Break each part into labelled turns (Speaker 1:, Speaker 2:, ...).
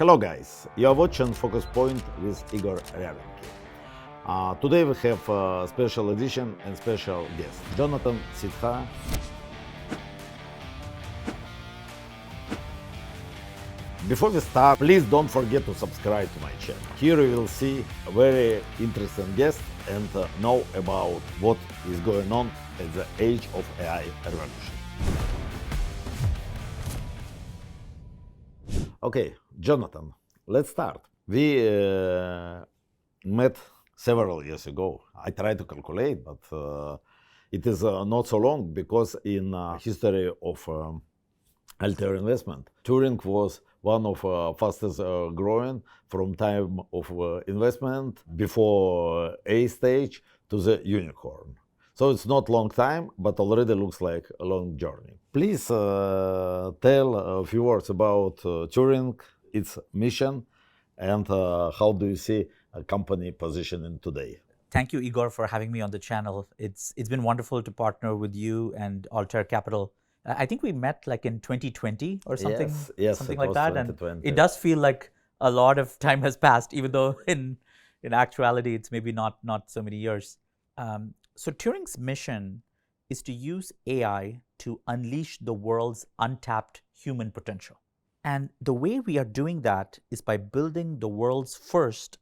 Speaker 1: Hello guys, you are watching Focus Point with Igor Ryabenkiy. Today we have a special edition and special guest, Jonathan Siddharth. Before we start, please don't forget to subscribe to my channel. Here you will see a very interesting guest and know about what is going on at the age of AI revolution. Okay, Jonathan, let's start. We met several years ago. I tried to calculate, but it is not so long because in history of healthcare investment, Turing was one of fastest growing from time of investment before A stage to the unicorn. So it's not long time, but already looks like a long journey. Please tell a few words about Turing, its mission, and how do you see a company positioning today?
Speaker 2: Thank you, Igor, for having me on the channel. It's been wonderful to partner with you and Altair Capital. I think we met like in 2020 or something,
Speaker 1: Yes,
Speaker 2: something
Speaker 1: it
Speaker 2: like
Speaker 1: was
Speaker 2: that.
Speaker 1: 2020.
Speaker 2: And it does feel like a lot of time has passed, even though in actuality it's maybe not so many years. So Turing's mission is to use AI to unleash the world's untapped human potential. And the way we are doing that is by building the world's first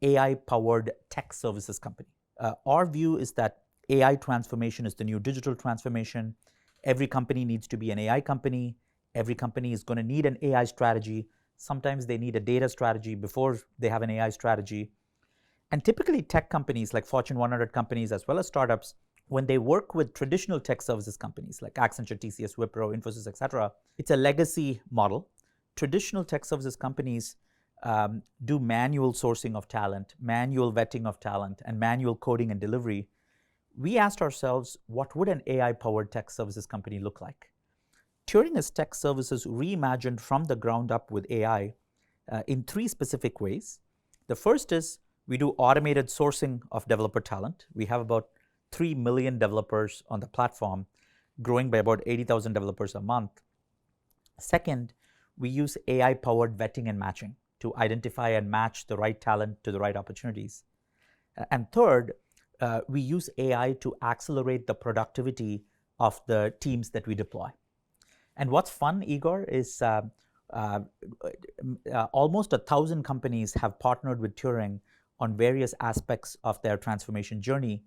Speaker 2: AI-powered tech services company. Our view is that AI transformation is the new digital transformation. Every company needs to be an AI company. Every company is going to need an AI strategy. Sometimes they need a data strategy before they have an AI strategy. And typically tech companies like Fortune 100 companies as well as startups, when they work with traditional tech services companies like Accenture, TCS, Wipro, Infosys, etc., it's a legacy model. Traditional tech services companies do manual sourcing of talent, manual vetting of talent, and manual coding and delivery. We asked ourselves, what would an AI-powered tech services company look like? Turing is tech services reimagined from the ground up with AI in three specific ways. The first is we do automated sourcing of developer talent. We have about 3 million developers on the platform, growing by about 80,000 developers a month. Second, we use AI-powered vetting and matching to identify and match the right talent to the right opportunities. And third, we use AI to accelerate the productivity of the teams that we deploy. And what's fun, Igor, is almost 1,000 companies have partnered with Turing on various aspects of their transformation journey.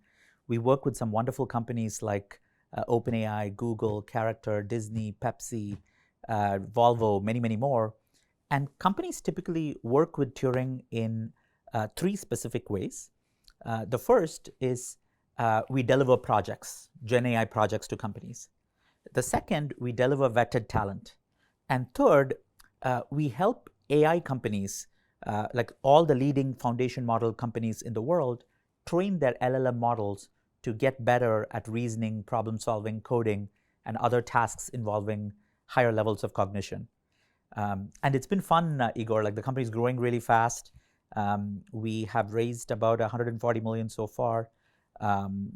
Speaker 2: We work with some wonderful companies like OpenAI, Google, Character, Disney, Pepsi, Volvo, many, many more. And companies typically work with Turing in three specific ways. The first is we deliver projects, Gen AI projects to companies. The second, we deliver vetted talent. And third, we help AI companies, like all the leading foundation model companies in the world, train their LLM models to get better at reasoning, problem solving, coding, and other tasks involving higher levels of cognition. And it's been fun, Igor, like the company's growing really fast. We have raised about 140 million so far,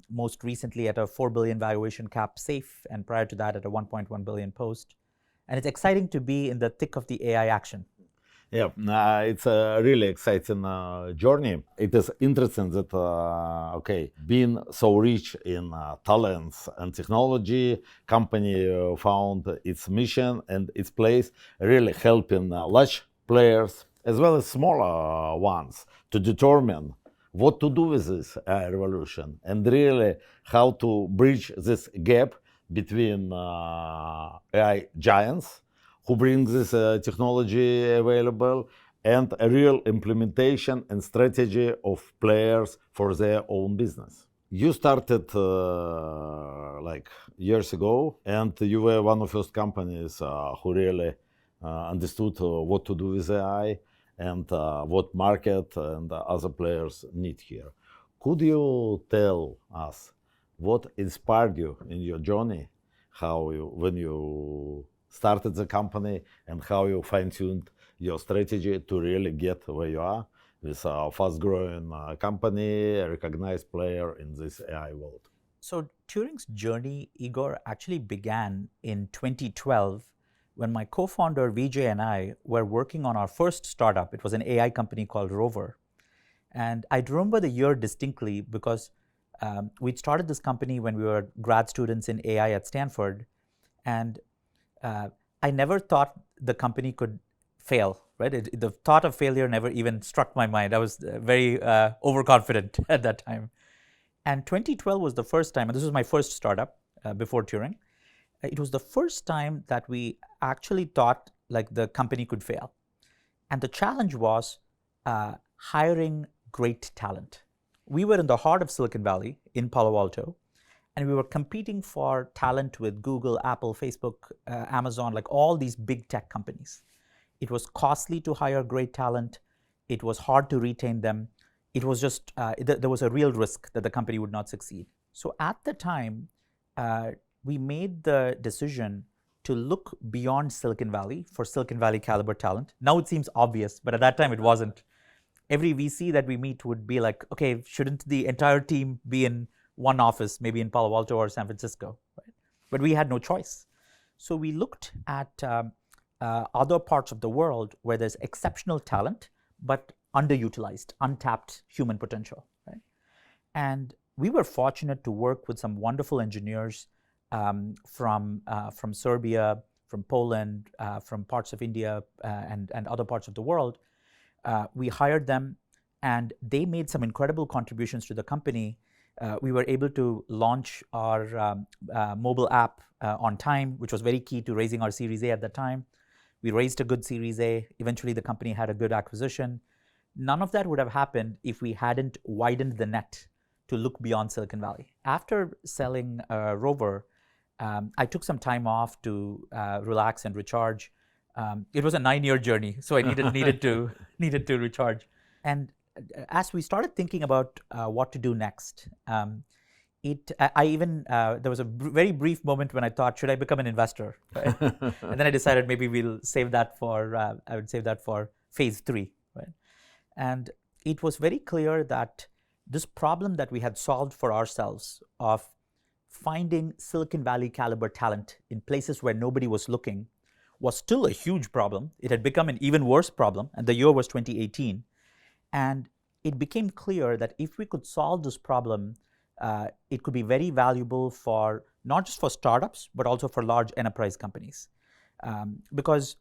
Speaker 2: most recently at a 4 billion valuation cap safe, and prior to that at a 1.1 billion post. And it's exciting to be in the thick of the AI action.
Speaker 1: Yeah, it's a really exciting journey. It is interesting that, being so rich in talents and technology, company found its mission and its place, really helping large players as well as smaller ones to determine what to do with this revolution and really how to bridge this gap between AI giants who bring this technology available and a real implementation and strategy of players for their own business. You started like years ago, and you were one of the first companies who really understood what to do with AI and what market and other players need here. Could you tell us what inspired you in your journey, when you started the company and how you fine-tuned your strategy to really get where you are with a fast-growing company, a recognized player in this AI world?
Speaker 2: So Turing's journey, Igor, actually began in 2012 when my co-founder Vijay and I were working on our first startup. It was an AI company called Rover. And I remember the year distinctly because we'd started this company when we were grad students in AI at Stanford. And I never thought the company could fail, right? The thought of failure never even struck my mind. I was very overconfident at that time. And 2012 was the first time, and this was my first startup before Turing. It was the first time that we actually thought like the company could fail. And the challenge was hiring great talent. We were in the heart of Silicon Valley in Palo Alto, and we were competing for talent with Google, Apple, Facebook, Amazon, like all these big tech companies. It was costly to hire great talent. It was hard to retain them. It was just, there was a real risk that the company would not succeed. So at the time, we made the decision to look beyond Silicon Valley for Silicon Valley caliber talent. Now it seems obvious, but at that time it wasn't. Every VC that we meet would be like, okay, shouldn't the entire team be in one office, maybe in Palo Alto or San Francisco, right? But we had no choice. So we looked at other parts of the world where there's exceptional talent, but underutilized, untapped human potential, right? And we were fortunate to work with some wonderful engineers from Serbia, from Poland, from parts of India, and other parts of the world. We hired them, and they made some incredible contributions to the company. We were able to launch our mobile app on time, which was very key to raising our Series A at the time. We raised a good Series A. Eventually, the company had a good acquisition. None of that would have happened if we hadn't widened the net to look beyond Silicon Valley. After selling Rover, I took some time off to relax and recharge. It was a 9-year journey, so I needed to recharge. And as we started thinking about what to do next, I even there was a very brief moment when I thought, should I become an investor? Right? And then I decided maybe we'll save that for I would save that for phase 3, right? And it was very clear that this problem that we had solved for ourselves of finding Silicon Valley caliber talent in places where nobody was looking was still a huge problem. It had become an even worse problem, and the year was 2018. And it became clear that if we could solve this problem, it could be very valuable for not just for startups, but also for large enterprise companies. Because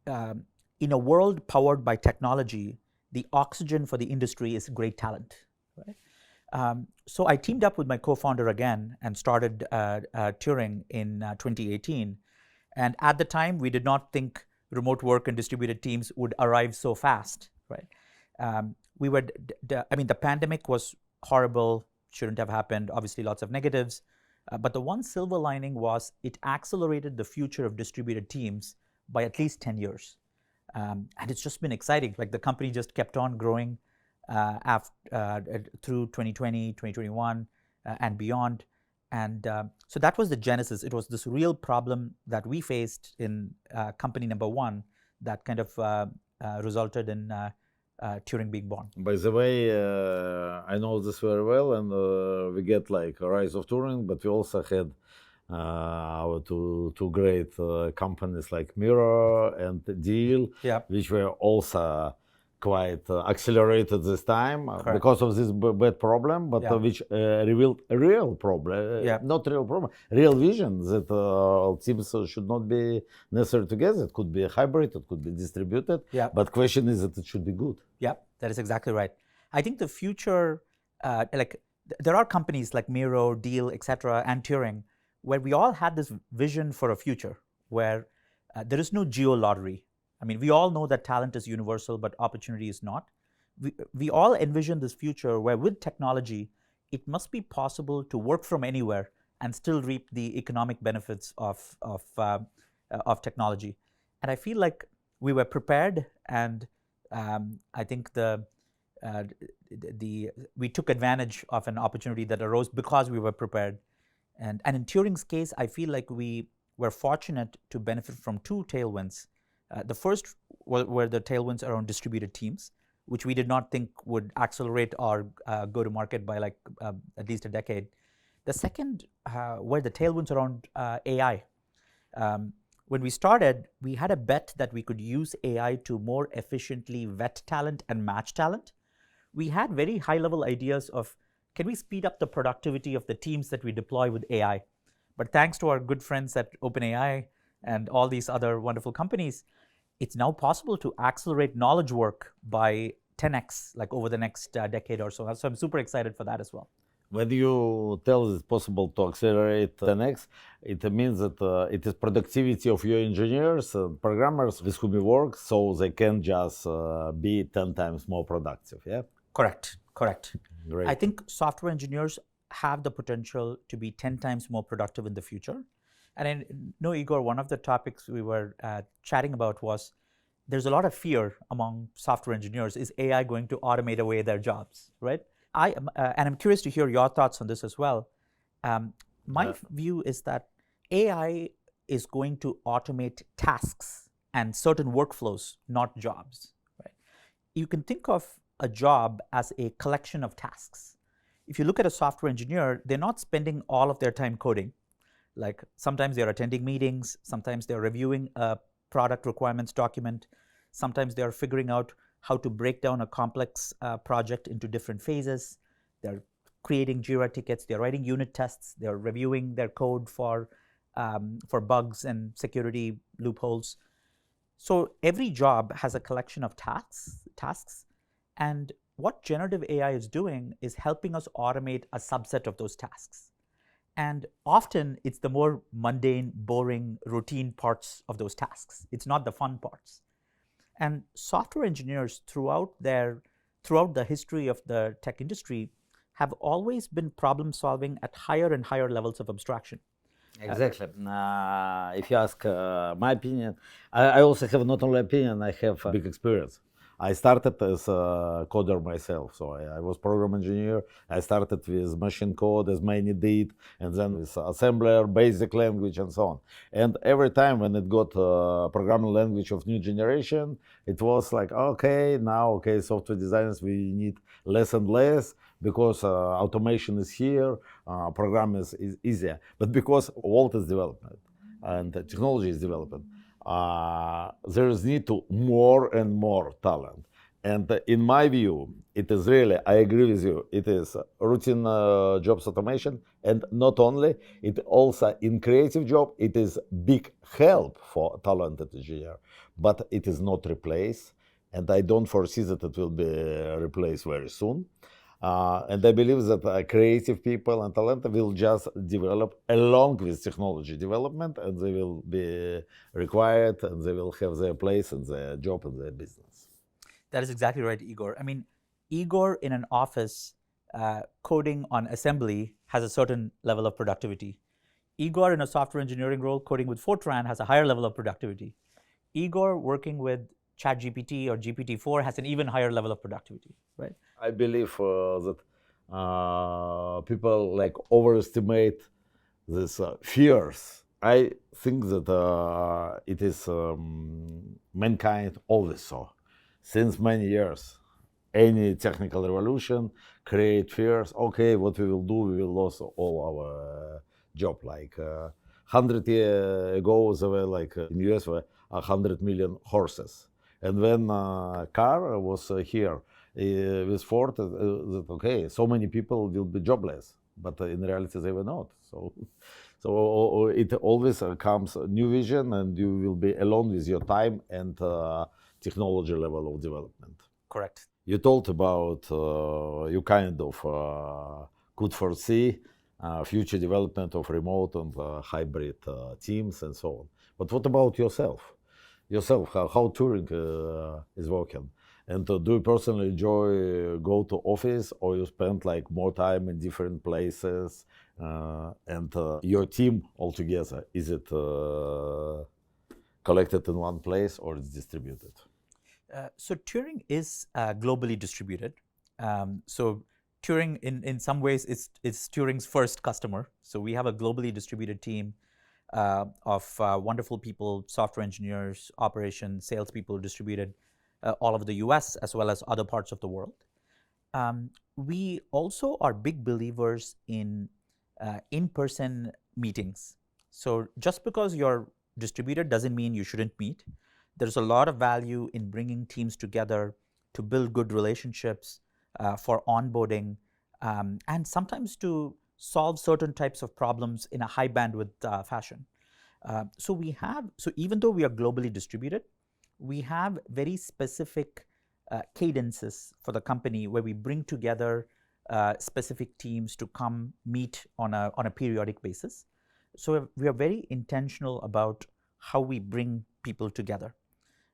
Speaker 2: in a world powered by technology, the oxygen for the industry is great talent, right? So I teamed up with my co-founder again and started Turing in 2018. And at the time, we did not think remote work and distributed teams would arrive so fast, right? The pandemic was horrible, shouldn't have happened, obviously lots of negatives. But the one silver lining was it accelerated the future of distributed teams by at least 10 years. And it's just been exciting. Like the company just kept on growing through 2020, 2021, and beyond. And so that was the genesis. It was this real problem that we faced in company number one that kind of resulted in Turing being born.
Speaker 1: By the way, I know this very well, and we get like a rise of Turing, but we also had our two great companies like Mirror and Deal, which were also quite accelerated this time because of this bad problem, but which revealed a real problem, not real problem, real vision that teams should not be necessary together. It could be a hybrid, it could be distributed, but question is that it should be good.
Speaker 2: Yeah, that is exactly right. I think the future, there are companies like Miro, Deal, etc., and Turing, where we all had this vision for a future where there is no geo lottery. I mean, we all know that talent is universal, but opportunity is not. We all envision this future where with technology, it must be possible to work from anywhere and still reap the economic benefits of technology. And I feel like we were prepared, and I think we took advantage of an opportunity that arose because we were prepared. And in Turing's case, I feel like we were fortunate to benefit from two tailwinds. The first were the tailwinds around distributed teams, which we did not think would accelerate our go-to-market by at least a decade. The second were the tailwinds around AI. when we started, we had a bet that we could use AI to more efficiently vet talent and match talent. We had very high level ideas of, can we speed up the productivity of the teams that we deploy with AI? But thanks to our good friends at OpenAI and all these other wonderful companies, it's now possible to accelerate knowledge work by 10x, like over the next decade or so. So I'm super excited for that as well.
Speaker 1: When you tell it's possible to accelerate 10x, it means that it is productivity of your engineers and programmers with whom you work, so they can just be 10 times more productive, yeah?
Speaker 2: Correct.
Speaker 1: Great.
Speaker 2: I think software engineers have the potential to be 10 times more productive in the future. And I know, Igor, one of the topics we were chatting about was there's a lot of fear among software engineers. Is AI going to automate away their jobs, right? And I'm curious to hear your thoughts on this as well. My view is that AI is going to automate tasks and certain workflows, not jobs, right? You can think of a job as a collection of tasks. If you look at a software engineer, they're not spending all of their time coding. Like sometimes they're attending meetings, sometimes they're reviewing a product requirements document, sometimes they're figuring out how to break down a complex project into different phases. They're creating Jira tickets, they're writing unit tests, they're reviewing their code for bugs and security loopholes. So every job has a collection of tasks, and what generative AI is doing is helping us automate a subset of those tasks. And often it's the more mundane, boring, routine parts of those tasks. It's not the fun parts. And software engineers throughout the history of the tech industry have always been problem solving at higher and higher levels of abstraction.
Speaker 1: Exactly. If you ask my opinion, I also have not only opinion, I have big experience. I started as a coder myself, so I was program engineer. I started with machine code, as many did, and then with assembler, basic language, and so on. And every time when it got programming language of new generation, it was like, okay, software designers, we need less and less because automation is here, programming is easier. But because world is development and technology is development, there is need to more and more talent. And in my view, it is really, I agree with you, it is routine jobs automation. And not only, it also in creative job, it is big help for talented engineer, but it is not replaced. And I don't foresee that it will be replaced very soon. And I believe that creative people and talent will just develop along with technology development, and they will be required, and they will have their place and their job and their business.
Speaker 2: That is exactly right, Igor. I mean, Igor in an office coding on assembly has a certain level of productivity. Igor in a software engineering role coding with Fortran has a higher level of productivity. Igor working with ChatGPT or GPT-4 has an even higher level of productivity, right?
Speaker 1: I believe that people like overestimate these fears. I think that it is mankind always so. Since many years, any technical revolution create fears. Okay, what we will do, we will lose all our job. Like 100 years ago, there were like in US were 100 million horses. And when car was here with Ford, that okay, so many people will be jobless, but in reality they were not. So it always comes a new vision, and you will be alone with your time and technology level of development.
Speaker 2: Correct.
Speaker 1: You told about you kind of could foresee future development of remote and hybrid teams and so on. But what about yourself? How Turing is working, and do you personally enjoy go to office, or you spend like more time in different places, and your team altogether, is it collected in one place or it's distributed?
Speaker 2: So Turing is globally distributed. So Turing in some ways is Turing's first customer. So we have a globally distributed team of wonderful people, software engineers, operations, salespeople distributed all over the US as well as other parts of the world. We also are big believers in in-person meetings. So just because you're distributed doesn't mean you shouldn't meet. There's a lot of value in bringing teams together to build good relationships, for onboarding, and sometimes to solve certain types of problems in a high bandwidth fashion. So even though we are globally distributed, we have very specific cadences for the company where we bring together specific teams to come meet on a periodic basis. So we are very intentional about how we bring people together.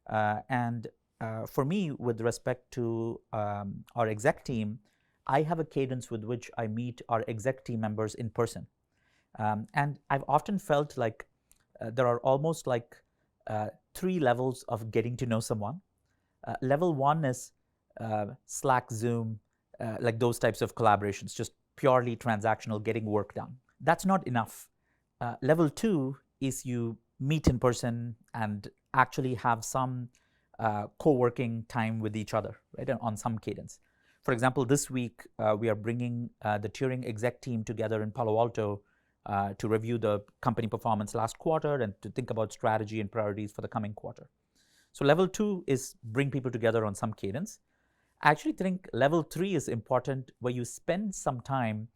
Speaker 2: And for me, with respect to our exec team, I have a cadence with which I meet our exec team members in person. And I've often felt like there are almost like 3 levels of getting to know someone. Level 1 is Slack, Zoom, like those types of collaborations, just purely transactional, getting work done. That's not enough. Level 2 is you meet in person and actually have some co-working time with each other, right, on some cadence. For example, this week we are bringing the Turing exec team together in Palo Alto to review the company performance last quarter and to think about strategy and priorities for the coming quarter. So level 2 is bring people together on some cadence. I actually think level 3 is important, where you spend some time,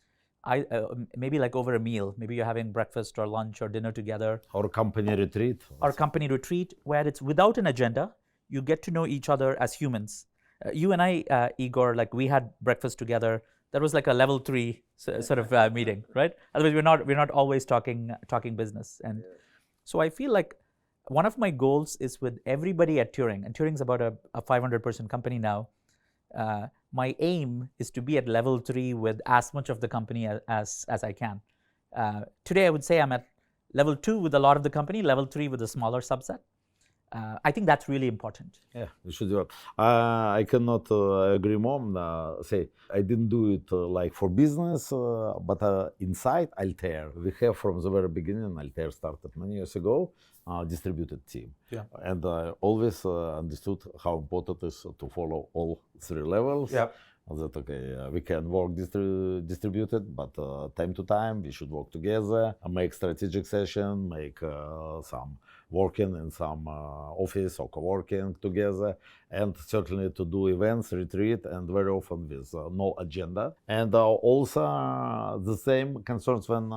Speaker 2: maybe like over a meal, maybe you're having breakfast or lunch or dinner together.
Speaker 1: Or company retreat.
Speaker 2: Or company retreat, where it's without an agenda. You get to know each other as humans. You and I, Igor, like we had breakfast together. That was like a level 3 sort of meeting, right? Otherwise, we're not always talking business. And so I feel like one of my goals is with everybody at Turing, and Turing's about a 500-person company now. My aim is to be at level 3 with as much of the company as I can. Today, I would say I'm at level 2 with a lot of the company, level 3 with a smaller subset. I think that's really important.
Speaker 1: Yeah, you should do it. I cannot agree more. Say, I didn't do it like for business, but inside Altair, we have from the very beginning, Altair started many years ago, distributed team.
Speaker 2: Yeah.
Speaker 1: And I always understood how important it is to follow all 3 levels.
Speaker 2: Yeah.
Speaker 1: That we can work distributed, but time to time we should work together, make strategic session, make some working in some office or co-working together, and certainly to do events, retreat, and very often with no agenda. And also the same concerns when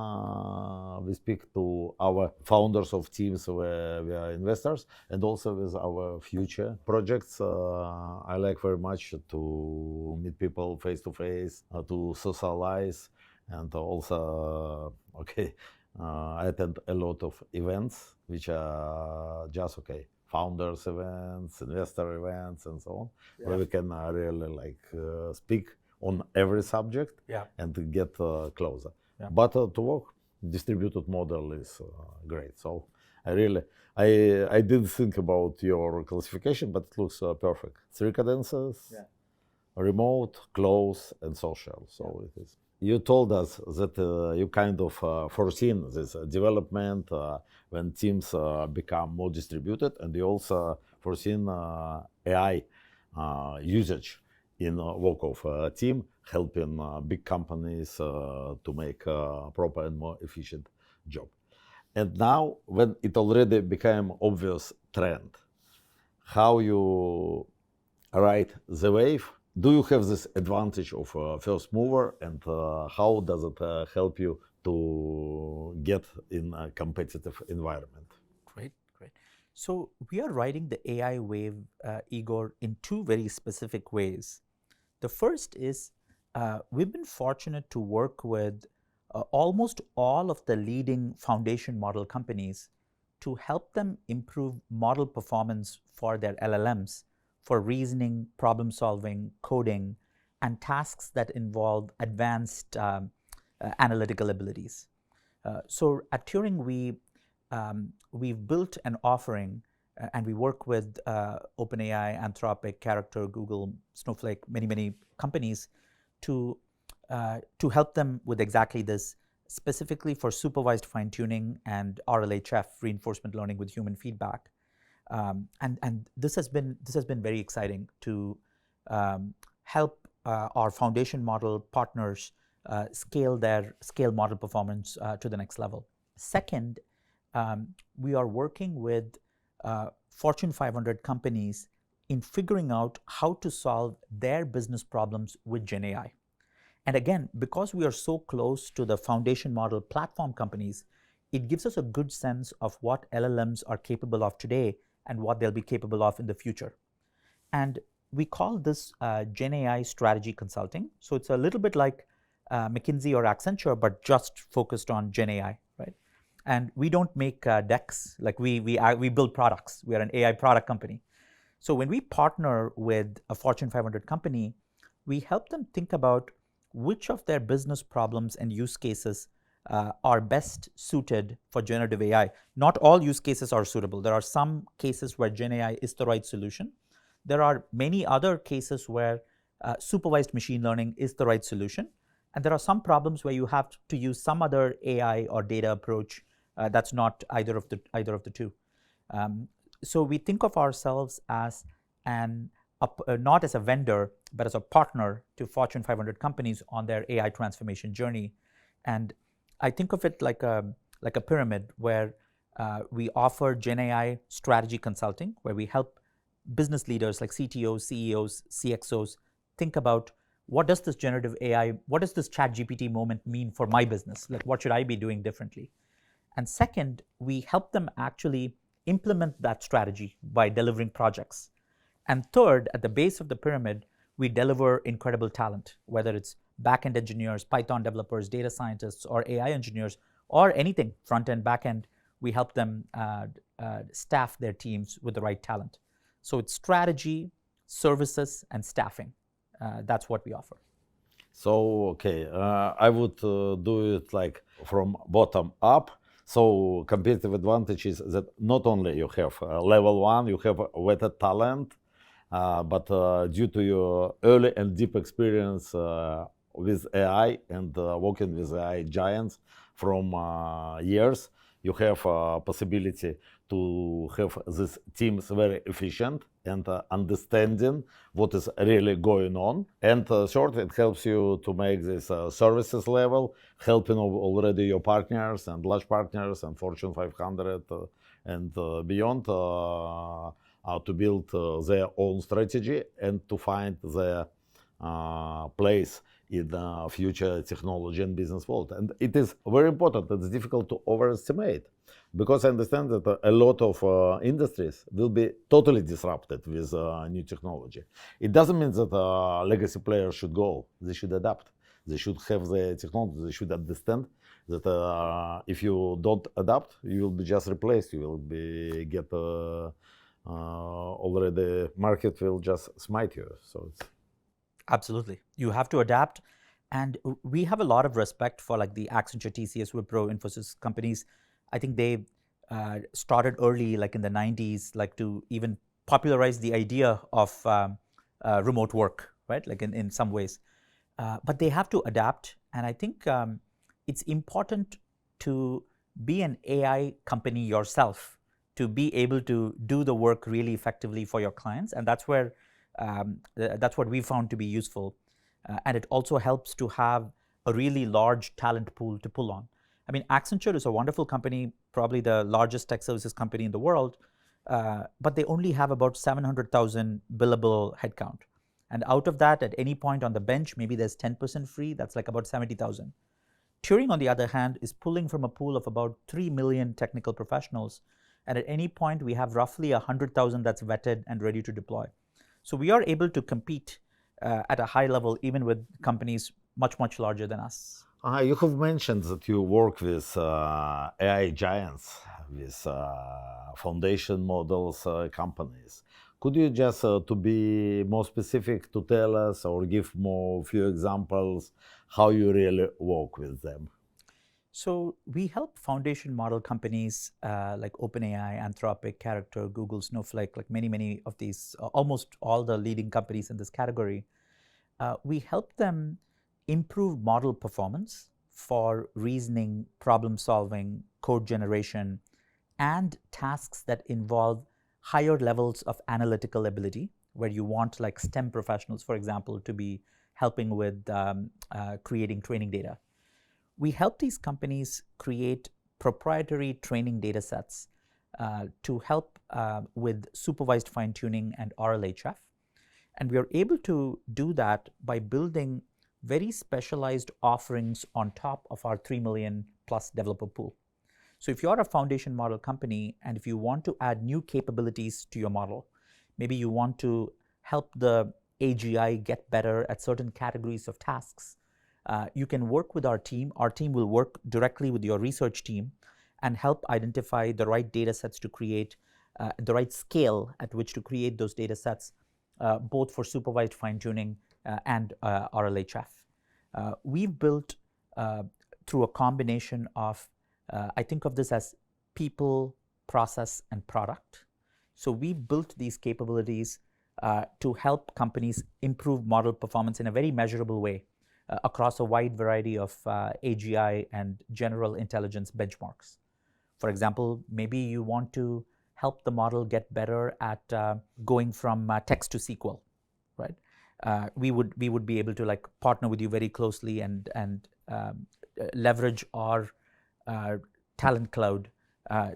Speaker 1: we speak to our founders of teams where we are investors, and also with our future projects. I like very much to meet people face to face, to socialize, and also I attend a lot of events which are just founders events, investor events, and so on, where we can really speak on every subject and get closer. But to work distributed model is great. So I didn't think about your classification, but it looks perfect. 3 cadences. Remote, close, and social. So it is. You told us that you kind of foreseen this development when teams become more distributed, and you also foreseen AI usage in work of team, helping big companies to make a proper and more efficient job. And now, when it already became obvious trend, how you ride the wave? Do you have this advantage of first mover, and how does it help you to get in a competitive environment?
Speaker 2: Great. So we are riding the AI wave, Igor, in 2 very specific ways. The first is we've been fortunate to work with almost all of the leading foundation model companies to help them improve model performance for their LLMs, for reasoning, problem solving, coding, and tasks that involve advanced analytical abilities. So at Turing, we've built an offering, and we work with OpenAI, Anthropic, Character, Google, Snowflake, many companies to help them with exactly this, specifically for supervised fine-tuning and RLHF, reinforcement learning with human feedback. And this has been very exciting to help our foundation model partners scale model performance to the next level. Second, we are working with Fortune 500 companies in figuring out how to solve their business problems with Gen AI. And again, because we are so close to the foundation model platform companies, it gives us a good sense of what LLMs are capable of today and what they'll be capable of in the future. And we call this Gen AI strategy consulting. So it's a little bit like McKinsey or Accenture, but just focused on Gen AI, right? And we don't make decks, like we build products. We are an AI product company. So when we partner with a Fortune 500 company, we help them think about which of their business problems and use cases are best suited for generative AI. Not all use cases are suitable. There are some cases where Gen AI is the right solution. There are many other cases where supervised machine learning is the right solution. And there are some problems where you have to use some other AI or data approach that's not either of the two. So we think of ourselves as not as a vendor, but as a partner to Fortune 500 companies on their AI transformation journey. And I think of it like a pyramid where we offer Gen AI strategy consulting, where we help business leaders like CTOs, CEOs, CXOs think about what does this generative AI, what does this ChatGPT moment mean for my business? Like, what should I be doing differently? And second, we help them actually implement that strategy by delivering projects. And third, at the base of the pyramid, we deliver incredible talent, whether it's back-end engineers, Python developers, data scientists, or AI engineers, or anything, front-end, back-end. We help them staff their teams with the right talent. So it's strategy, services, and staffing. That's what we offer.
Speaker 1: So, okay, I would do it like from bottom up. So competitive advantage is that not only you have level one, you have vetted talent, but due to your early and deep experience with AI and working with AI giants from years, you have possibility to have these teams very efficient and understanding what is really going on. And third, it helps you to make this services level, helping already your partners and large partners and Fortune 500 and beyond to build their own strategy and to find their place in the future technology and business world. And it is very important. It's difficult to overestimate, because I understand that a lot of industries will be totally disrupted with new technology. It doesn't mean that legacy players should go. They should adapt. They should have the technology. They should understand that if you don't adapt, you will be just replaced. You will be already market will just smite you. So it's
Speaker 2: absolutely, you have to adapt. And we have a lot of respect for like the Accenture, TCS, Wipro, Infosys companies. I think they started early, like in the 90s, like to even popularize the idea of remote work, right? Like in some ways. But they have to adapt. And I think it's important to be an AI company yourself, to be able to do the work really effectively for your clients. And that's where that's what we found to be useful. And it also helps to have a really large talent pool to pull on. I mean, Accenture is a wonderful company, probably the largest tech services company in the world, but they only have about 700,000 billable headcount. And out of that, at any point on the bench, maybe there's 10% free, that's like about 70,000. Turing, on the other hand, is pulling from a pool of about 3 million technical professionals. And at any point, we have roughly 100,000 that's vetted and ready to deploy. So we are able to compete at a high level, even with companies much, much larger than us.
Speaker 1: You have mentioned that you work with AI giants, with foundation models companies. Could you just, to be more specific, to tell us or give few examples how you really work with them?
Speaker 2: So we help foundation model companies like OpenAI, Anthropic, Character, Google, Snowflake, like many of these, almost all the leading companies in this category. We help them improve model performance for reasoning, problem solving, code generation, and tasks that involve higher levels of analytical ability, where you want like STEM professionals, for example, to be helping with creating training data. We help these companies create proprietary training data sets to help with supervised fine-tuning and RLHF. And we are able to do that by building very specialized offerings on top of our 3 million plus developer pool. So if you're a foundation model company and if you want to add new capabilities to your model, maybe you want to help the AGI get better at certain categories of tasks, you can work with our team. Our team will work directly with your research team and help identify the right data sets to create, the right scale at which to create those data sets, both for supervised fine-tuning and RLHF. We've built through a combination of, I think of this as people, process, and product. So we've built these capabilities to help companies improve model performance in a very measurable way across a wide variety of AGI and general intelligence benchmarks. For example, maybe you want to help the model get better at going from text to SQL, right? We would be able to like partner with you very closely and leverage our talent cloud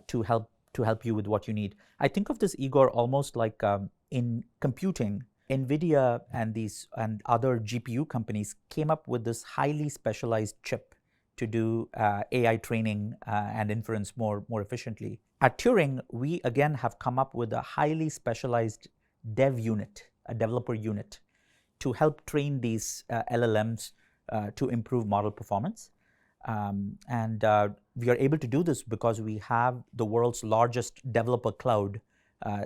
Speaker 2: to help you with what you need. I think of this, Igor, almost like in computing, NVIDIA and other GPU companies came up with this highly specialized chip to do AI training and inference more efficiently. At Turing, we again have come up with a highly specialized dev unit, a developer unit, to help train these LLMs to improve model performance. And we are able to do this because we have the world's largest developer cloud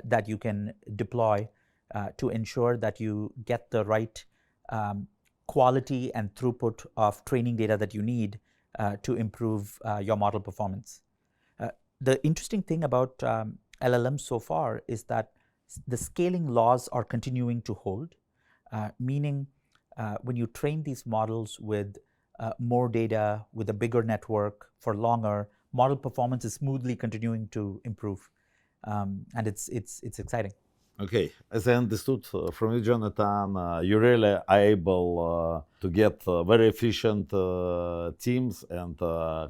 Speaker 2: that you can deploy to ensure that you get the right quality and throughput of training data that you need to improve your model performance. The interesting thing about LLMs so far is that the scaling laws are continuing to hold, meaning when you train these models with more data, with a bigger network for longer, model performance is smoothly continuing to improve, and it's exciting.
Speaker 1: Okay, as I understood from you, Jonathan, you really are able to get very efficient teams and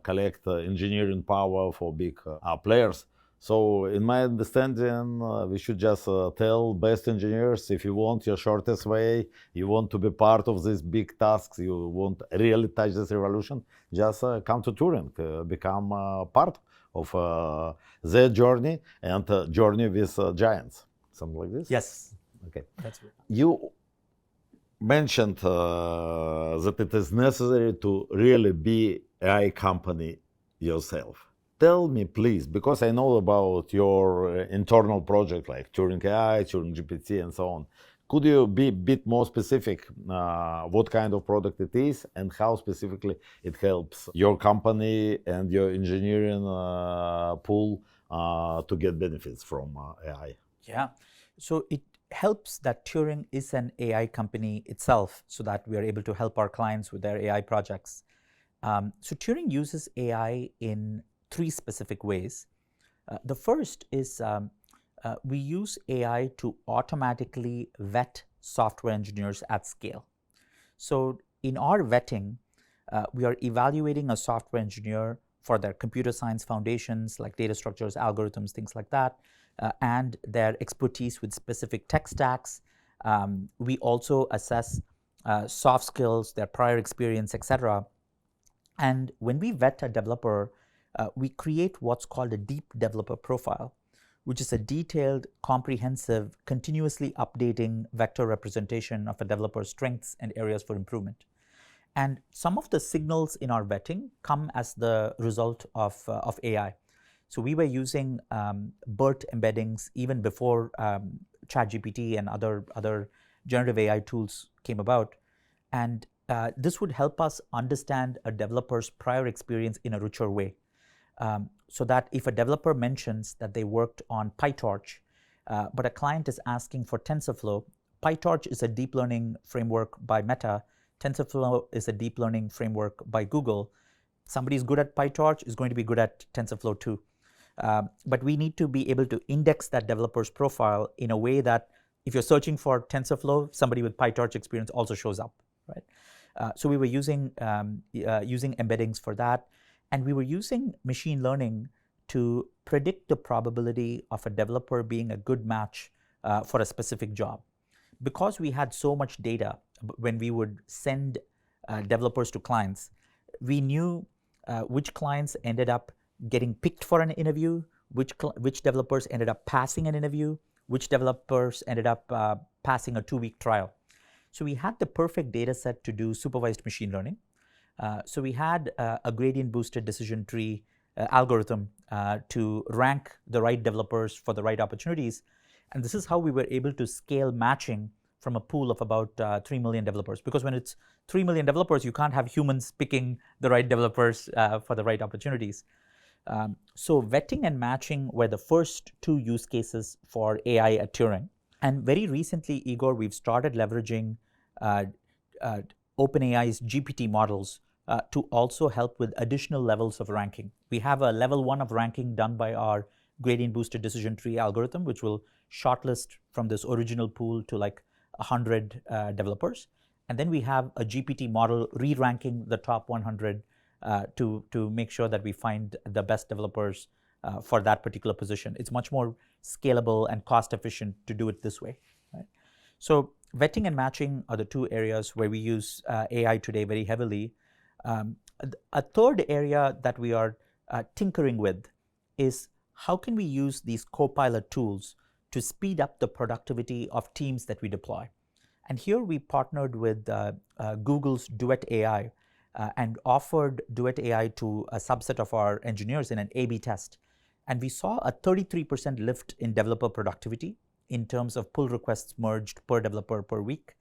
Speaker 1: collect engineering power for big players. So in my understanding, we should just tell best engineers, if you want your shortest way, you want to be part of these big tasks, you want really touch this revolution, just come to Turing, become part of their journey and journey with giants. Something like this?
Speaker 2: Yes.
Speaker 1: Okay.
Speaker 2: That's right.
Speaker 1: You mentioned that it is necessary to really be AI company yourself. Tell me, please, because I know about your internal project like Turing AI, Turing GPT, and so on. Could you be a bit more specific what kind of product it is and how specifically it helps your company and your engineering pool to get benefits from AI?
Speaker 2: Yeah. So it helps that Turing is an AI company itself so that we are able to help our clients with their AI projects. So Turing uses AI in 3 specific ways. The first is we use AI to automatically vet software engineers at scale. So in our vetting, we are evaluating a software engineer for their computer science foundations like data structures, algorithms, things like that, and their expertise with specific tech stacks. We also assess soft skills, their prior experience, etc. And when we vet a developer, we create what's called a deep developer profile, which is a detailed, comprehensive, continuously updating vector representation of a developer's strengths and areas for improvement. And some of the signals in our vetting come as the result of AI. So we were using BERT embeddings even before ChatGPT and other generative AI tools came about. And this would help us understand a developer's prior experience in a richer way. So that if a developer mentions that they worked on PyTorch, but a client is asking for TensorFlow, PyTorch is a deep learning framework by Meta, TensorFlow is a deep learning framework by Google. Somebody who's good at PyTorch is going to be good at TensorFlow too. But we need to be able to index that developer's profile in a way that if you're searching for TensorFlow, somebody with PyTorch experience also shows up, right? So we were using embeddings for that. And we were using machine learning to predict the probability of a developer being a good match for a specific job. Because we had so much data when we would send developers to clients, we knew which clients ended up getting picked for an interview, which developers ended up passing an interview, which developers ended up passing a 2-week trial. So we had the perfect data set to do supervised machine learning. So we had a gradient boosted decision tree algorithm to rank the right developers for the right opportunities. And this is how we were able to scale matching from a pool of about 3 million developers. Because when it's 3 million developers, you can't have humans picking the right developers for the right opportunities. So vetting and matching were the first 2 use cases for AI at Turing. And very recently, Igor, we've started leveraging OpenAI's GPT models to also help with additional levels of ranking. We have a level 1 of ranking done by our gradient boosted decision tree algorithm, which will shortlist from this original pool to like 100 developers. And then we have a GPT model re-ranking the top 100 to make sure that we find the best developers for that particular position. It's much more scalable and cost efficient to do it this way. Right? So vetting and matching are the 2 areas where we use AI today very heavily. A third area that we are tinkering with is how can we use these copilot tools to speed up the productivity of teams that we deploy. And here we partnered with Google's Duet AI and offered Duet AI to a subset of our engineers in an A/B test. And we saw a 33% lift in developer productivity in terms of pull requests merged per developer per week,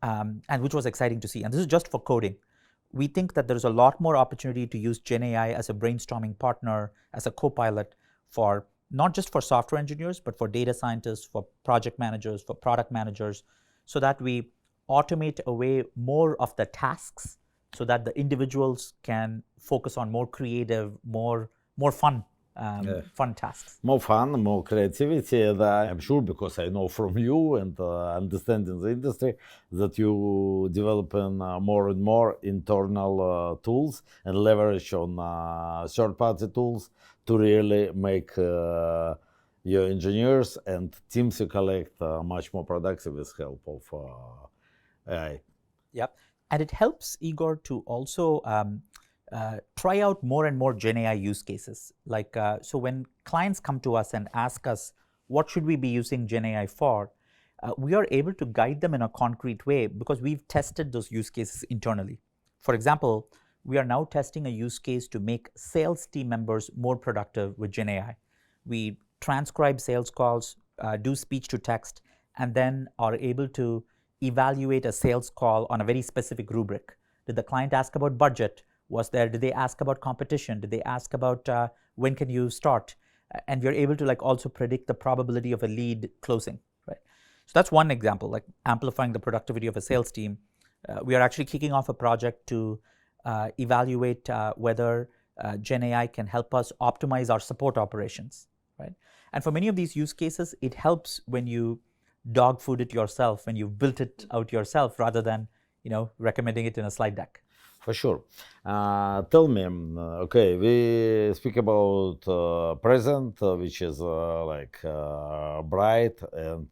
Speaker 2: and which was exciting to see. And this is just for coding. We think that there's a lot more opportunity to use GenAI as a brainstorming partner, as a co-pilot for not just for software engineers, but for data scientists, for project managers, for product managers, so that we automate away more of the tasks so that the individuals can focus on more creative, more fun fun tasks.
Speaker 1: More fun, more creativity. And I'm sure, because I know from you and understanding the industry, that you developing more and more internal tools and leverage on third-party tools to really make your engineers and teams you collect much more productive with help of AI.
Speaker 2: Yep. And it helps, Igor, to also try out more and more GenAI use cases. Like, so when clients come to us and ask us, what should we be using GenAI for? We are able to guide them in a concrete way because we've tested those use cases internally. For example, we are now testing a use case to make sales team members more productive with GenAI. We transcribe sales calls, do speech to text, and then are able to evaluate a sales call on a very specific rubric. Did the client ask about budget? Did they ask about competition? Did they ask about when can you start? And we're able to like also predict the probability of a lead closing, right? So that's one example, like amplifying the productivity of a sales team. We are actually kicking off a project to evaluate whether GenAI can help us optimize our support operations, right? And for many of these use cases, it helps when you dog food it yourself, when you've built it out yourself, rather than recommending it in a slide deck.
Speaker 1: For sure. Tell me, okay, we speak about present, which is bright and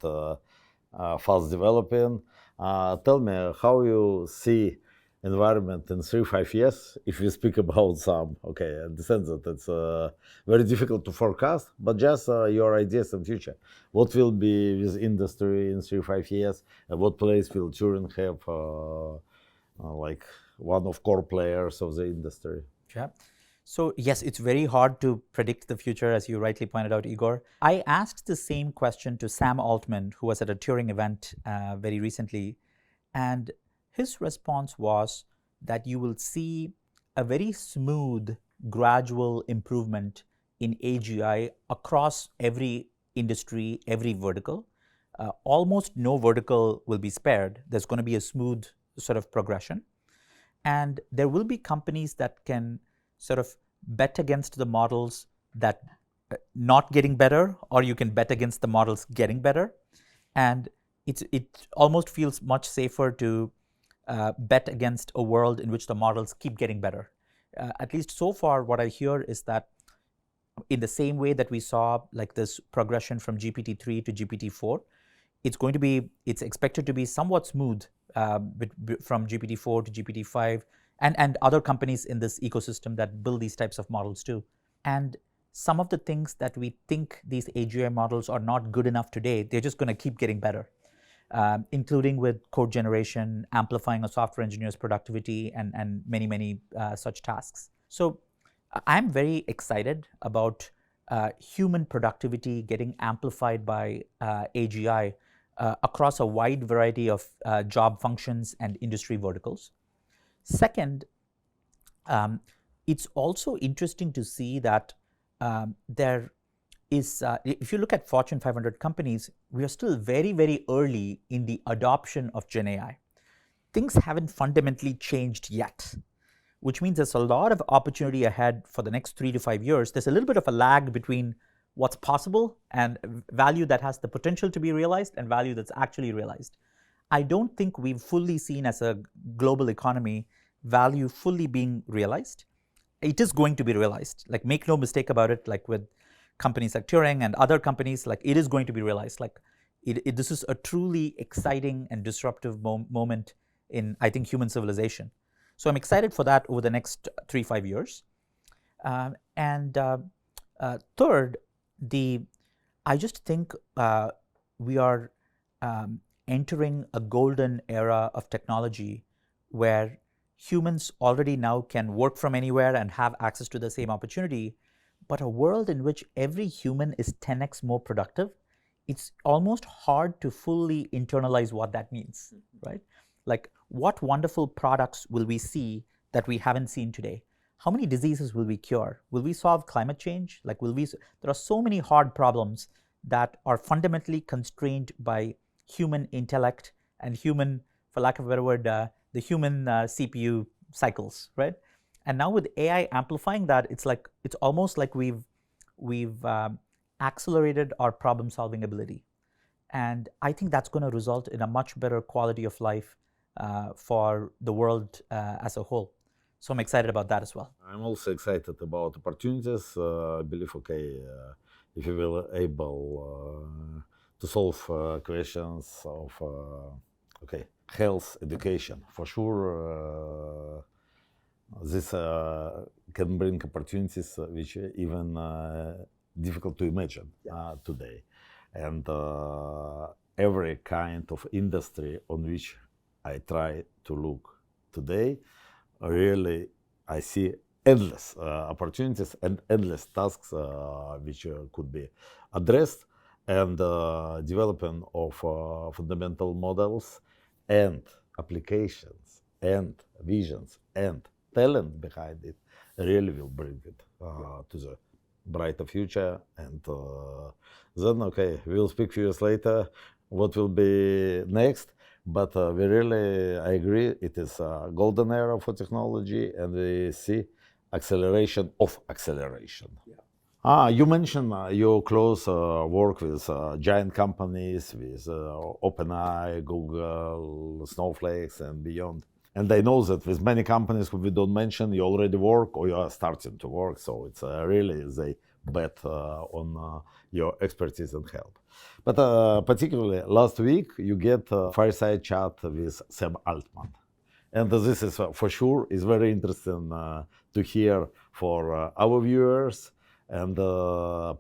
Speaker 1: fast developing. Tell me how you see environment in 3-5 years. If we speak about some, okay, I understand that it's very difficult to forecast, but just your ideas in future. What will be this industry in 3-5 years? And what place will Turing have like one of core players of the industry?
Speaker 2: Yeah. So yes, it's very hard to predict the future, as you rightly pointed out, Igor. I asked the same question to Sam Altman, who was at a Turing event very recently, and his response was that you will see a very smooth, gradual improvement in AGI across every industry, every vertical. Almost no vertical will be spared. There's going to be a smooth sort of progression. And there will be companies that can sort of bet against the models that not getting better, or you can bet against the models getting better. And it almost feels much safer to bet against a world in which the models keep getting better. At least so far, what I hear is that in the same way that we saw like this progression from GPT-3 to GPT-4, it's expected to be somewhat smooth from GPT-4 to GPT-5 and other companies in this ecosystem that build these types of models too. And some of the things that we think these AGI models are not good enough today, they're just going to keep getting better, including with code generation, amplifying a software engineer's productivity, and many such tasks. So I'm very excited about human productivity getting amplified by AGI across a wide variety of job functions and industry verticals. Second, it's also interesting to see that there is, if you look at Fortune 500 companies, we are still very early in the adoption of Gen AI. Things haven't fundamentally changed yet, which means there's a lot of opportunity ahead for the next 3 to 5 years. There's a little bit of a lag between what's possible and value that has the potential to be realized and value that's actually realized. I don't think we've fully seen as a global economy value fully being realized. It is going to be realized. Like, make no mistake about it, like with companies like Turing and other companies, like it is going to be realized. Like this is a truly exciting and disruptive moment in, I think, human civilization. So I'm excited for that over the next 3-5 years. Third, I just think we are entering a golden era of technology where humans already now can work from anywhere and have access to the same opportunity, but a world in which every human is 10x more productive, it's almost hard to fully internalize what that means, right? Like, what wonderful products will we see that we haven't seen today? How many diseases will we cure? Will we solve climate change? Like, there are so many hard problems that are fundamentally constrained by human intellect and human, for lack of a better word, the human CPU cycles, right? And now with AI amplifying that, it's almost like we've accelerated our problem-solving ability. And I think that's going to result in a much better quality of life for the world as a whole. So I'm excited about that as well.
Speaker 1: I'm also excited about opportunities. I believe, if you will able to solve questions of, health, education, for sure, this can bring opportunities which even difficult to imagine today. And every kind of industry on which I try to look today, really I see endless opportunities and endless tasks which could be addressed, and development of fundamental models and applications and visions and talent behind it really will bring it to the brighter future. And then, we'll speak few years later what will be next. But we really, I agree, it is a golden era for technology, and we see acceleration of acceleration. You mentioned your close work with giant companies, with OpenAI, Google, Snowflakes, and beyond. And I know that with many companies who we don't mention, you already work or you are starting to work. So it's really they bet on your expertise and help. But particularly last week, you get a fireside chat with Sam Altman. And this is for sure is very interesting to hear for our viewers. And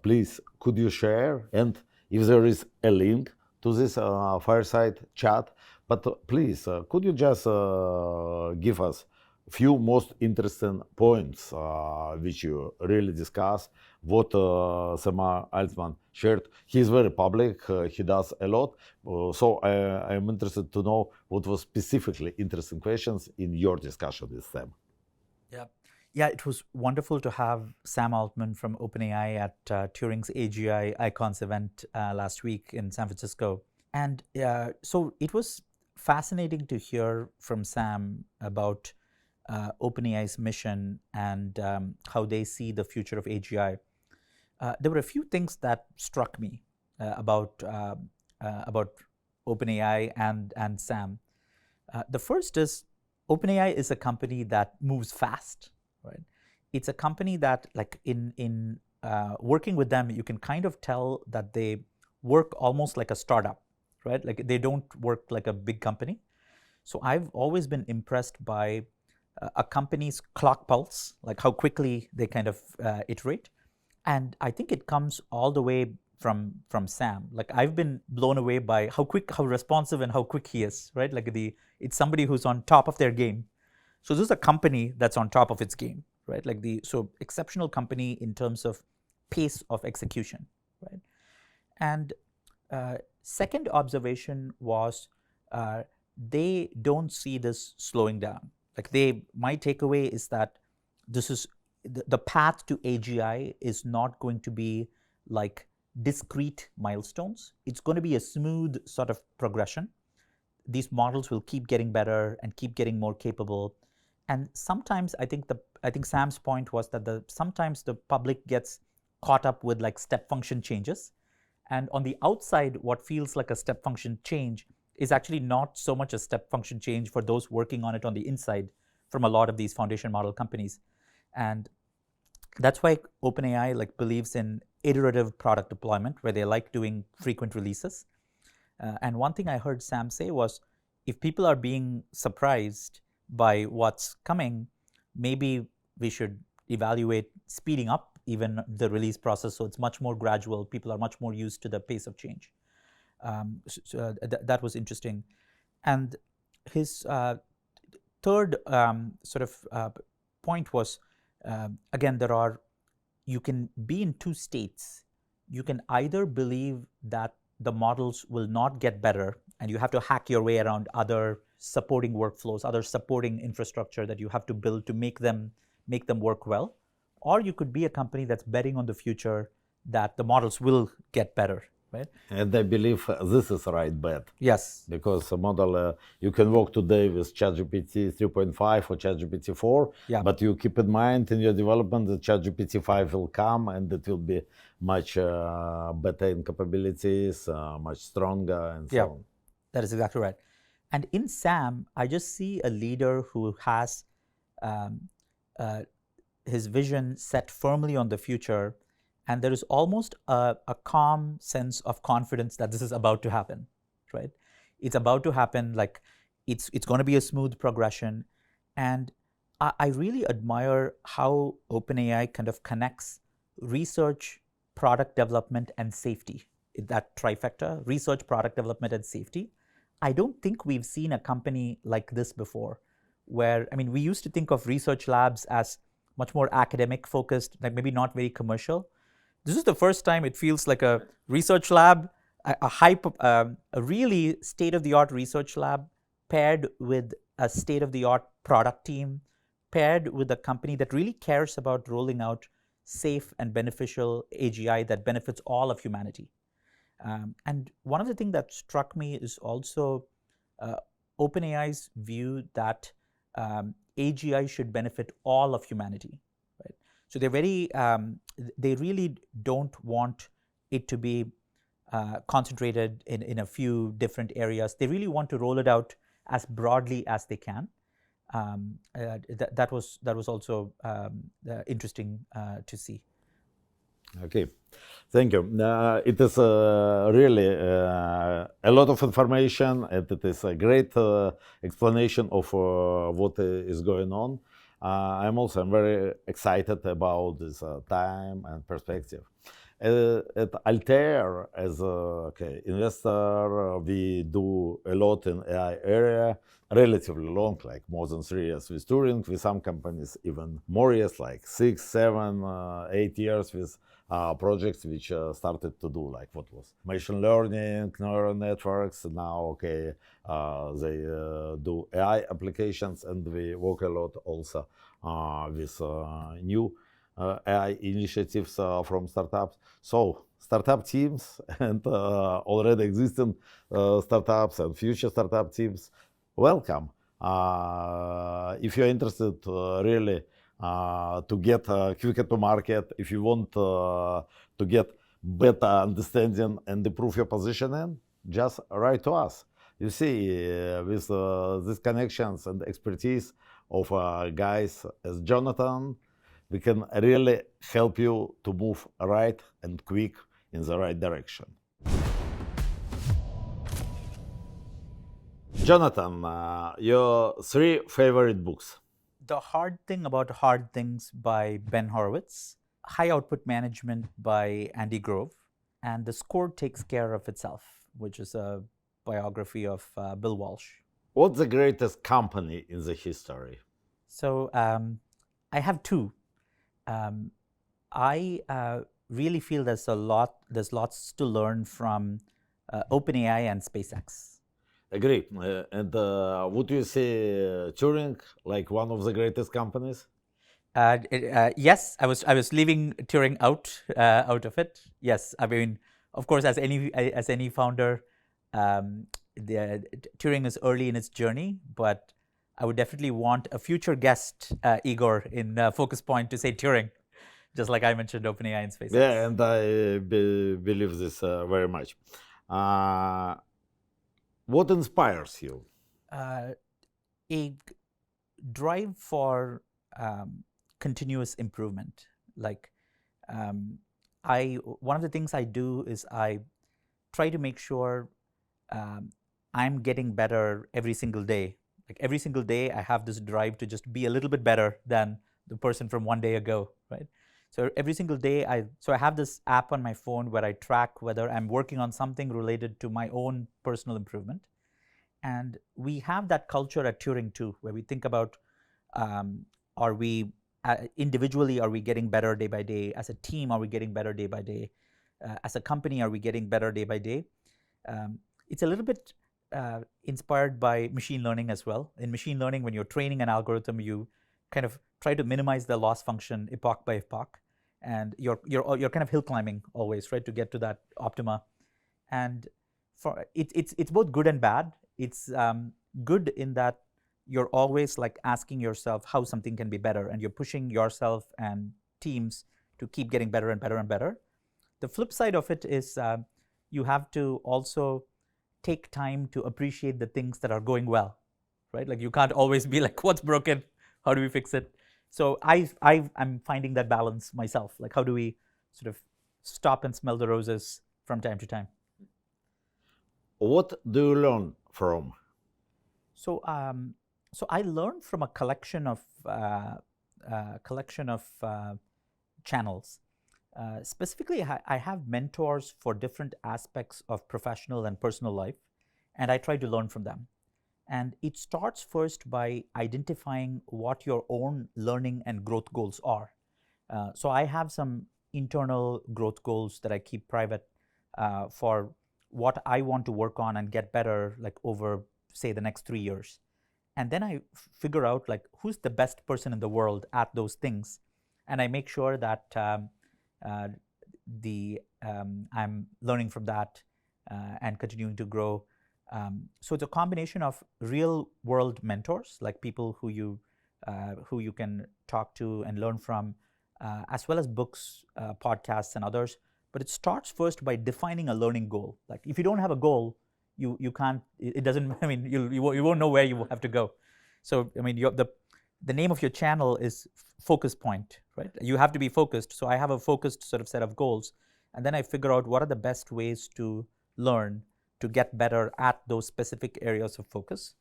Speaker 1: please, could you share? And if there is a link to this fireside chat, but please, could you just give us a few most interesting points which you really discuss, what Sam Altman shared. He's very public, he does a lot. So I'm interested to know what was specifically interesting questions in your discussion with Sam.
Speaker 2: Yeah, it was wonderful to have Sam Altman from OpenAI at Turing's AGI Icons event last week in San Francisco. And so it was fascinating to hear from Sam about OpenAI's mission and how they see the future of AGI. There were a few things that struck me about OpenAI and Sam. The first is OpenAI is a company that moves fast. right? It's a company that, like, in working with them, you can kind of tell that they work almost like a startup, right? Like, they don't work like a big company. So I've always been impressed by a company's clock pulse, like how quickly they kind of iterate. And I think it comes all the way from Sam. Like, I've been blown away by how quick, how responsive, and how quick he is, right? Like, it's somebody who's on top of their game. So this is a company that's on top of its game, right? Like, so exceptional company in terms of pace of execution, right? And second observation was they don't see this slowing down. Like, my takeaway is that this is the path to AGI is not going to be like discrete milestones. It's going to be a smooth sort of progression. These models will keep getting better and keep getting more capable. And sometimes I think Sam's point was that sometimes the public gets caught up with like step function changes. And on the outside, what feels like a step function change is actually not so much a step function change for those working on it on the inside from a lot of these foundation model companies. And that's why OpenAI like believes in iterative product deployment, where they like doing frequent releases. And one thing I heard Sam say was, if people are being surprised by what's coming, maybe we should evaluate speeding up even the release process, so it's much more gradual. People are much more used to the pace of change. That was interesting. And his third sort of point was, again, you can be in two states. You can either believe that the models will not get better and you have to hack your way around other supporting workflows, other supporting infrastructure that you have to build to make them work well. Or you could be a company that's betting on the future that the models will get better, right?
Speaker 1: And I believe this is the right bet.
Speaker 2: Yes.
Speaker 1: Because the model, you can work today with ChatGPT 3.5 or ChatGPT 4,
Speaker 2: Yeah.
Speaker 1: but you keep in mind in your development that ChatGPT 5 will come and it will be much better in capabilities, much stronger, and so on.
Speaker 2: That is exactly right. And in Sam, I just see a leader who has his vision set firmly on the future, and there is almost a calm sense of confidence that this is about to happen, right? It's about to happen, like it's going to be a smooth progression. And I really admire how OpenAI kind of connects research, product development, and safety. That trifecta, research, product development, and safety. I don't think we've seen a company like this before, where, I mean, we used to think of research labs as much more academic focused, like maybe not very commercial. This is the first time it feels like a research lab, a really state-of-the-art research lab paired with a state-of-the-art product team, paired with a company that really cares about rolling out safe and beneficial AGI that benefits all of humanity. And one of the things that struck me is also OpenAI's view that AGI should benefit all of humanity, right? So they really don't want it to be concentrated in a few different areas. They really want to roll it out as broadly as they can. That was also interesting to see.
Speaker 1: Okay, thank you. It is really a lot of information, and it is a great explanation of what is going on. I'm very excited about this time and perspective. At Altair, as investor, we do a lot in AI area, relatively long, like more than 3 years with Turing, with some companies even more years, like 6, 7, 8 years with projects which started to do like what was machine learning, neural networks. Now, they do AI applications, and we work a lot also with new AI initiatives from startups. So startup teams and already existing startups and future startup teams, welcome. If you're interested really to get quicker to market, if you want to get better understanding and improve your positioning, just write to us. You see, with these connections and expertise of guys as Jonathan, we can really help you to move right and quick in the right direction. Jonathan, your three favorite books.
Speaker 2: The Hard Thing About Hard Things by Ben Horowitz, High Output Management by Andy Grove, and The Score Takes Care of Itself, which is a biography of Bill Walsh.
Speaker 1: What's the greatest company in the history?
Speaker 2: So I have two. I really feel there's lots to learn from OpenAI and SpaceX.
Speaker 1: Agree. And would you say Turing like one of the greatest companies?
Speaker 2: Yes, I was leaving Turing out of it. Yes, I mean, of course, as any founder, Turing is early in its journey, but I would definitely want a future guest, Igor, in Focus Point to say Turing, just like I mentioned OpenAI and SpaceX.
Speaker 1: Yeah, and I believe this very much. What inspires you?
Speaker 2: A drive for continuous improvement. Like one of the things I do is I try to make sure I'm getting better every single day. Like every single day, I have this drive to just be a little bit better than the person from one day ago, right? So every single day, I have this app on my phone where I track whether I'm working on something related to my own personal improvement. And we have that culture at Turing too, where we think about, are we individually, are we getting better day by day? As a team, are we getting better day by day? As a company, are we getting better day by day? It's a little bit inspired by machine learning as well. In machine learning, when you're training an algorithm, you kind of try to minimize the loss function epoch by epoch, and you're kind of hill climbing always, right, to get to that optima. And for it's both good and bad. It's good in that you're always like asking yourself how something can be better, and you're pushing yourself and teams to keep getting better and better and better. The flip side of it is you have to also take time to appreciate the things that are going well, right? Like you can't always be like, what's broken? How do we fix it? So I'm finding that balance myself. Like how do we sort of stop and smell the roses from time to time?
Speaker 1: What do you learn from?
Speaker 2: So I learned from a collection of channels. Specifically, I have mentors for different aspects of professional and personal life, and I try to learn from them. And it starts first by identifying what your own learning and growth goals are. So I have some internal growth goals that I keep private for what I want to work on and get better, like over, say, the next 3 years. And then I figure out like who's the best person in the world at those things, and I make sure that I'm learning from that and continuing to grow. So it's a combination of real world mentors, like people who you can talk to and learn from, as well as books, podcasts, and others. But it starts first by defining a learning goal. Like if you don't have a goal, you can't. It doesn't. I mean, you won't know where you have to go. So I mean, the name of your channel is Focus Point, right? You have to be focused. So I have a focused sort of set of goals, and then I figure out what are the best ways to learn to get better at those specific areas of focus.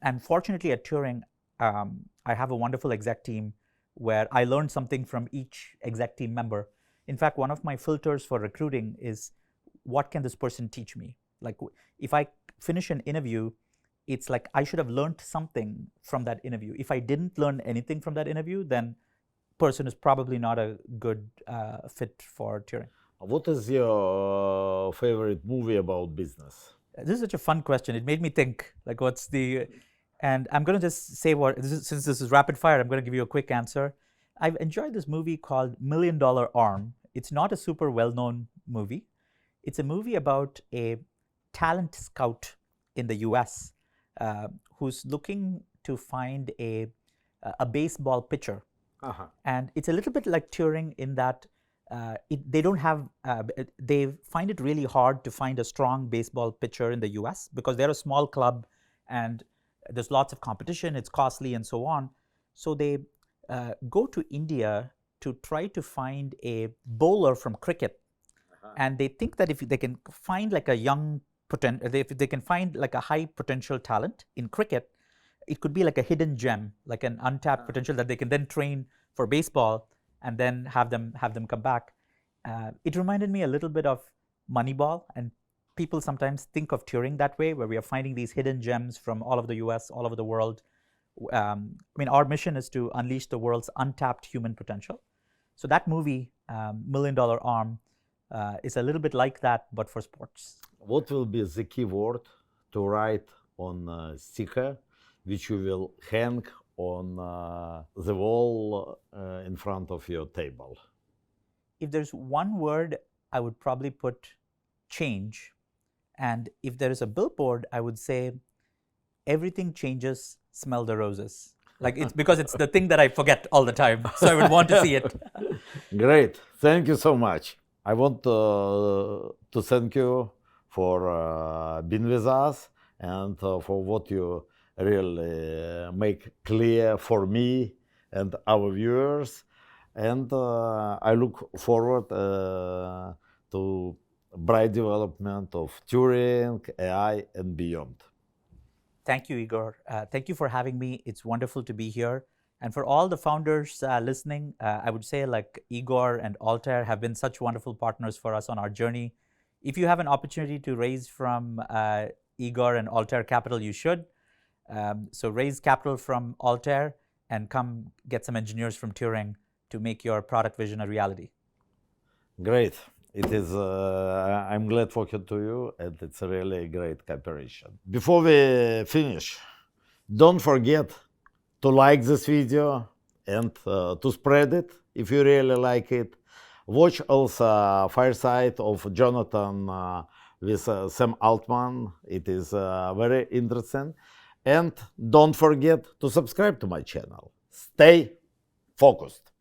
Speaker 2: And fortunately at Turing, I have a wonderful exec team where I learned something from each exec team member. In fact, one of my filters for recruiting is what can this person teach me? Like if I finish an interview, it's like I should have learned something from that interview. If I didn't learn anything from that interview, then person is probably not a good fit for Turing.
Speaker 1: What is your favorite movie about business?
Speaker 2: This is such a fun question. It made me think, like, what's the, and I'm going to just say since this is rapid fire, I'm going to give you a quick answer. I've enjoyed this movie called $1 Million Arm. It's not a super well-known movie. It's a movie about a talent scout in the US who's looking to find a baseball pitcher. And it's a little bit like Turing in that they don't have, they find it really hard to find a strong baseball pitcher in the US because they're a small club and there's lots of competition, it's costly and so on. So they go to India to try to find a bowler from cricket. And they think that if they can find like a if they can find like a high potential talent in cricket, it could be like a hidden gem, like an untapped potential that they can then train for baseball and then have them come back. It reminded me a little bit of Moneyball, and people sometimes think of Turing that way, where we are finding these hidden gems from all over the US, all over the world. I mean, our mission is to unleash the world's untapped human potential. So that movie, $1 Million Arm, is a little bit like that, but for sports.
Speaker 1: What will be the key word to write on a sticker, which you will hang on the wall in front of your table?
Speaker 2: If there's one word, I would probably put change. And if there is a billboard, I would say everything changes, smell the roses. Like, it's because it's the thing that I forget all the time. So I would want to see it.
Speaker 1: Great. Thank you so much. I want to thank you for being with us and for what you really make clear for me and our viewers. And I look forward to bright development of Turing, AI, and beyond.
Speaker 2: Thank you, Igor. Thank you for having me. It's wonderful to be here. And for all the founders listening, I would say like Igor and Altair have been such wonderful partners for us on our journey. If you have an opportunity to raise from Igor and Altair Capital, you should. So raise capital from Altair and come get some engineers from Turing to make your product vision a reality.
Speaker 1: Great. It is, I'm glad talking to you, and it's a really great cooperation. Before we finish, don't forget to like this video and to spread it if you really like it. Watch also Fireside of Jonathan with Sam Altman. It is very interesting. And don't forget to subscribe to my channel. Stay focused.